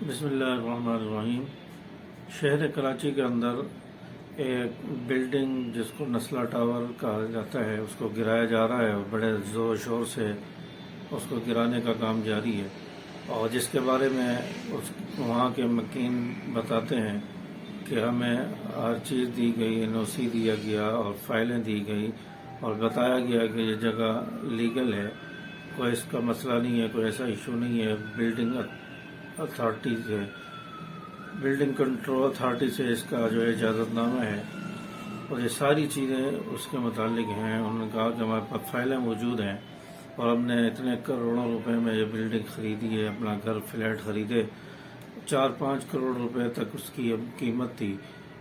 بسم اللہ الرحمن الرحیم۔ شہر کراچی کے اندر ایک بلڈنگ جس کو نسلہ ٹاور کہا جاتا ہے اس کو گرایا جا رہا ہے اور بڑے زور و شور سے اس کو گرانے کا کام جاری ہے، اور جس کے بارے میں وہاں کے مکین بتاتے ہیں کہ ہمیں ہر چیز دی گئی، NOC دیا گیا اور فائلیں دی گئی اور بتایا گیا کہ یہ جگہ لیگل ہے، کوئی اس کا مسئلہ نہیں ہے، کوئی ایسا ایشو نہیں ہے۔ اتھارٹی سے بلڈنگ کنٹرول اتھارٹی سے اس کا جو ہے اجازت نامہ ہے اور یہ ساری چیزیں اس کے متعلق ہیں۔ انہوں نے کہا کہ ہمارے پاس فائلیں موجود ہیں اور ہم نے اتنے کروڑوں روپے میں یہ بلڈنگ خریدی ہے، اپنا گھر فلیٹ خریدے، 4-5 کروڑ روپے تک اس کی قیمت تھی،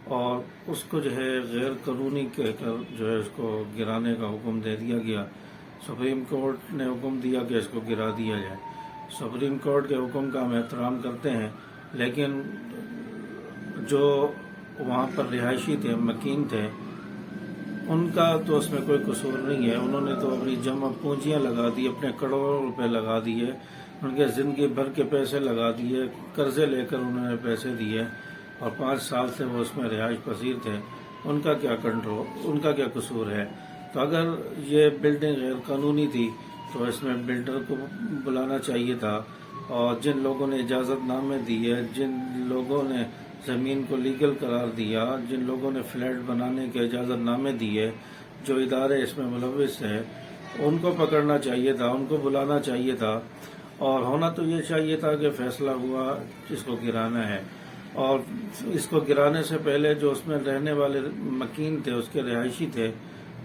اور اس کو جو ہے غیر قانونی کہہ کر جو ہے اس کو گرانے کا حکم دے دیا گیا۔ سپریم کورٹ نے حکم دیا کہ اس کو گرا دیا جائے۔ سپریم کورٹ کے حکم کا ہم احترام کرتے ہیں، لیکن جو وہاں پر رہائشی تھے، مکین تھے، ان کا تو اس میں کوئی قصور نہیں ہے۔ انہوں نے تو اپنی جمع پونجیاں لگا دی، اپنے کروڑوں روپے لگا دیے، ان کے زندگی بھر کے پیسے لگا دیے، قرضے لے کر انہوں نے پیسے دیے اور 5 سال سے وہ اس میں رہائش پذیر تھے۔ ان کا کیا ان کا کیا قصور ہے؟ تو اگر یہ بلڈنگ غیر قانونی تھی تو اس میں بلڈر کو بلانا چاہیے تھا، اور جن لوگوں نے اجازت نامے دیے، جن لوگوں نے زمین کو لیگل قرار دیا، جن لوگوں نے فلیٹ بنانے کے اجازت نامے دیے، جو ادارے اس میں ملوث ہیں، ان کو پکڑنا چاہیے تھا، ان کو بلانا چاہیے تھا، اور ہونا تو یہ چاہیے تھا کہ فیصلہ ہوا اس کو گرانا ہے، اور اس کو گرانے سے پہلے جو اس میں رہنے والے مکین تھے، اس کے رہائشی تھے،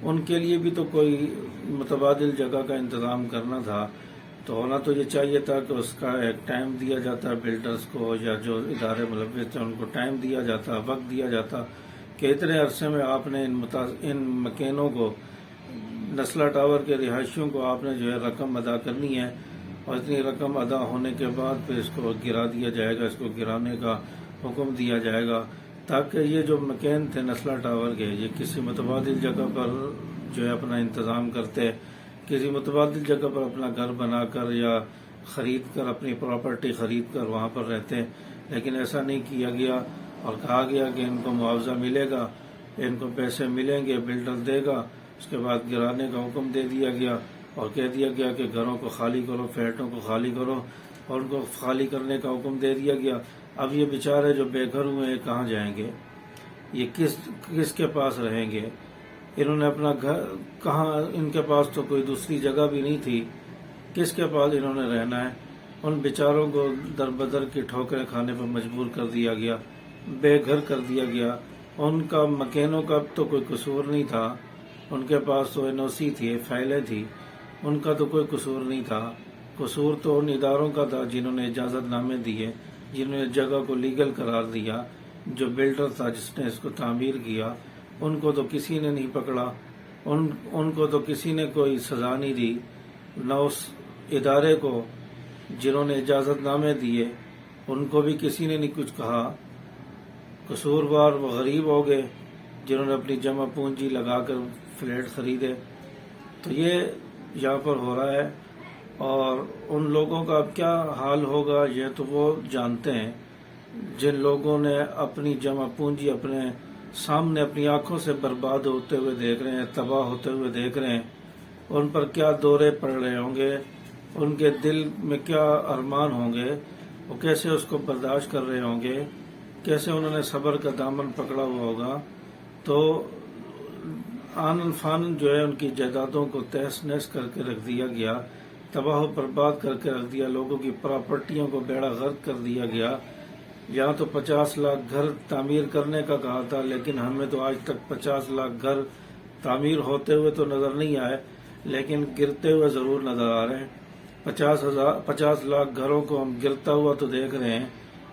ان کے لیے بھی تو کوئی متبادل جگہ کا انتظام کرنا تھا۔ تو ہونا تو یہ چاہیے تھا کہ اس کا ایک ٹائم دیا جاتا بلڈرز کو، یا جو ادارے ملوث تھے ان کو ٹائم دیا جاتا، وقت دیا جاتا کہ اتنے عرصے میں آپ نے ان مکینوں کو، نسلہ ٹاور کے رہائشیوں کو آپ نے جو ہے رقم ادا کرنی ہے، اور اتنی رقم ادا ہونے کے بعد پھر اس کو گرا دیا جائے گا، اس کو گرانے کا حکم دیا جائے گا، تاکہ یہ جو مکین تھے نسلہ ٹاور کے، یہ کسی متبادل جگہ پر جو ہے اپنا انتظام کرتے، کسی متبادل جگہ پر اپنا گھر بنا کر یا خرید کر، اپنی پراپرٹی خرید کر وہاں پر رہتے، لیکن ایسا نہیں کیا گیا، اور کہا گیا کہ ان کو معاوضہ ملے گا، ان کو پیسے ملیں گے، بلڈر دے گا، اس کے بعد گرانے کا حکم دے دیا گیا اور کہہ دیا گیا کہ گھروں کو خالی کرو، فلیٹوں کو خالی کرو، اور ان کو خالی کرنے کا حکم دے دیا گیا۔ اب یہ بیچارے جو بے گھر ہوئے ہیں کہاں جائیں گے؟ یہ کس کے پاس رہیں گے؟ انہوں نے اپنا گھر کہاں، ان کے پاس تو کوئی دوسری جگہ بھی نہیں تھی، کس کے پاس انہوں نے رہنا ہے؟ ان بیچاروں کو در بدر کی ٹھوکریں کھانے پر مجبور کر دیا گیا، بے گھر کر دیا گیا۔ ان کا مکینوں کا تو کوئی قصور نہیں تھا، ان کے پاس تو NOC تھی، فائلیں تھی، ان کا تو کوئی قصور نہیں تھا۔ قصور تو ان اداروں کا تھا جنہوں نے اجازت نامے دیے، جنہوں نے جگہ کو لیگل قرار دیا، جو بلڈر تھا جس نے اس کو تعمیر کیا، ان کو تو کسی نے نہیں پکڑا، ان کو تو کسی نے کوئی سزا نہیں دی، نہ اس ادارے کو جنہوں نے اجازت نامے دیے ان کو بھی کسی نے نہیں کچھ کہا۔ قصوروار وہ غریب ہو گئے جنہوں نے اپنی جمع پونجی لگا کر فلیٹ خریدے۔ تو یہ یہاں پر ہو رہا ہے، اور ان لوگوں کا اب کیا حال ہوگا یہ تو وہ جانتے ہیں، جن لوگوں نے اپنی جمع پونجی اپنے سامنے اپنی آنکھوں سے برباد ہوتے ہوئے دیکھ رہے ہیں، تباہ ہوتے ہوئے دیکھ رہے ہیں، ان پر کیا دورے پڑ رہے ہوں گے، ان کے دل میں کیا ارمان ہوں گے، وہ کیسے اس کو برداشت کر رہے ہوں گے، کیسے انہوں نے صبر کا دامن پکڑا ہوا ہوگا۔ تو آنن فانن جو ہے ان کی جائیدادوں کو تہس نہس کر کے رکھ دیا گیا، تباہ و برباد کر کے رکھ دیا، لوگوں کی پراپرٹیوں کو بیڑا غرق کر دیا گیا۔ یہاں تو 50 لاکھ گھر تعمیر کرنے کا کہا تھا، لیکن ہمیں تو آج تک 50 لاکھ گھر تعمیر ہوتے ہوئے تو نظر نہیں آئے، لیکن گرتے ہوئے ضرور نظر آ رہے ہیں۔ 50 لاکھ گھروں کو ہم گرتا ہوا تو دیکھ رہے ہیں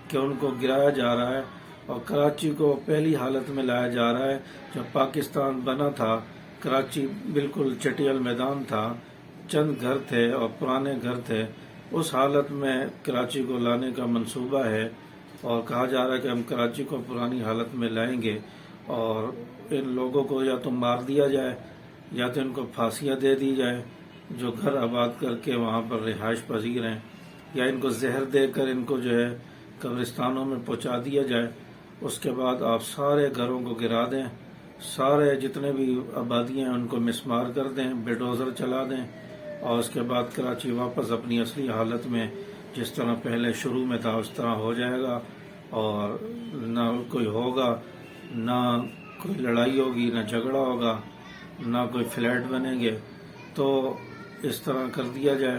کہ ان کو گرایا جا رہا ہے، اور کراچی کو پہلی حالت میں لایا جا رہا ہے۔ جب پاکستان بنا تھا، کراچی بالکل چٹیل میدان تھا، چند گھر تھے اور پرانے گھر تھے، اس حالت میں کراچی کو لانے کا منصوبہ ہے، اور کہا جا رہا ہے کہ ہم کراچی کو پرانی حالت میں لائیں گے، اور ان لوگوں کو یا تو مار دیا جائے یا تو ان کو پھانسیاں دے دی جائے جو گھر آباد کر کے وہاں پر رہائش پذیر ہیں، یا ان کو زہر دے کر ان کو جو ہے قبرستانوں میں پہنچا دیا جائے. اس کے بعد آپ سارے گھروں کو گرا دیں، سارے جتنے بھی آبادیاں ہیں ان کو مسمار کر دیں، بلڈوزر چلا دیں، اور اس کے بعد کراچی واپس اپنی اصلی حالت میں جس طرح پہلے شروع میں تھا اس طرح ہو جائے گا، اور نہ کوئی ہوگا، نہ کوئی لڑائی ہوگی، نہ جھگڑا ہوگا، نہ کوئی فلیٹ بنیں گے. تو اس طرح کر دیا جائے،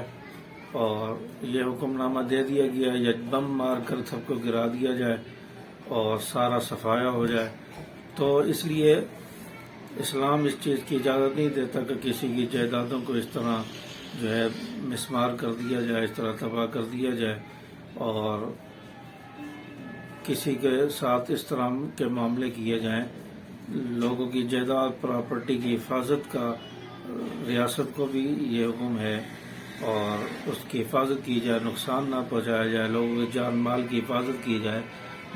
اور یہ حکم نامہ دے دیا گیا یا بم مار کر سب کو گرا دیا جائے اور سارا صفایا ہو جائے. تو اس لیے اسلام اس چیز کی اجازت نہیں دیتا کہ کسی کی جائیدادوں کو اس طرح جو ہے مسمار کر دیا جائے، اس طرح تباہ کر دیا جائے، اور کسی کے ساتھ اس طرح کے معاملے کیے جائیں. لوگوں کی جائیداد پراپرٹی کی حفاظت کا ریاست کو بھی یہ حکم ہے، اور اس کی حفاظت کی جائے، نقصان نہ پہنچایا جائے، لوگوں کے جان مال کی حفاظت کی جائے.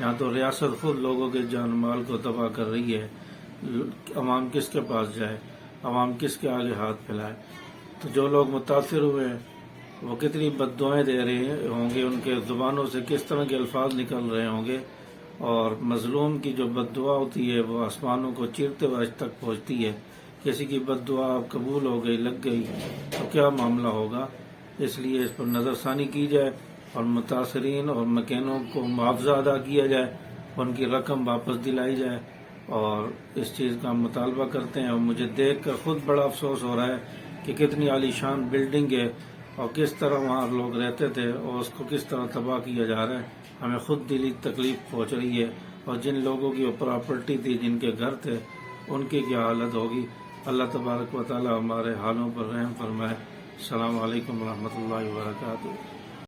یہاں تو ریاست خود لوگوں کے جان مال کو تباہ کر رہی ہے. عوام کس کے پاس جائے، عوام کس کے آگے ہاتھ پھیلائے؟ تو جو لوگ متاثر ہوئے ہیں وہ کتنی بد دعائیں دے رہے ہوں گے، ان کے زبانوں سے کس طرح کے الفاظ نکل رہے ہوں گے، اور مظلوم کی جو بد دعا ہوتی ہے وہ آسمانوں کو چیرتے ہوئے آج تک پہنچتی ہے. کسی کی بد دعا قبول ہو گئی، لگ گئی، تو کیا معاملہ ہوگا؟ اس لیے اس پر نظر ثانی کی جائے اور متاثرین اور مکینوں کو معاوضہ ادا کیا جائے، ان کی رقم واپس دلائی جائے. اور اس چیز کا ہم مطالبہ کرتے ہیں، اور مجھے دیکھ کر خود بڑا افسوس ہو رہا ہے کہ کتنی عالی شان بلڈنگ ہے اور کس طرح وہاں لوگ رہتے تھے اور اس کو کس طرح تباہ کیا جا رہا ہے. ہمیں خود دلی تکلیف پہنچ رہی ہے، اور جن لوگوں کی وہ پراپرٹی تھی، جن کے گھر تھے، ان کی کیا حالت ہوگی. اللہ تبارک و تعالی ہمارے حالوں پر رحم فرمائے. السلام علیکم ورحمۃ اللہ وبرکاتہ.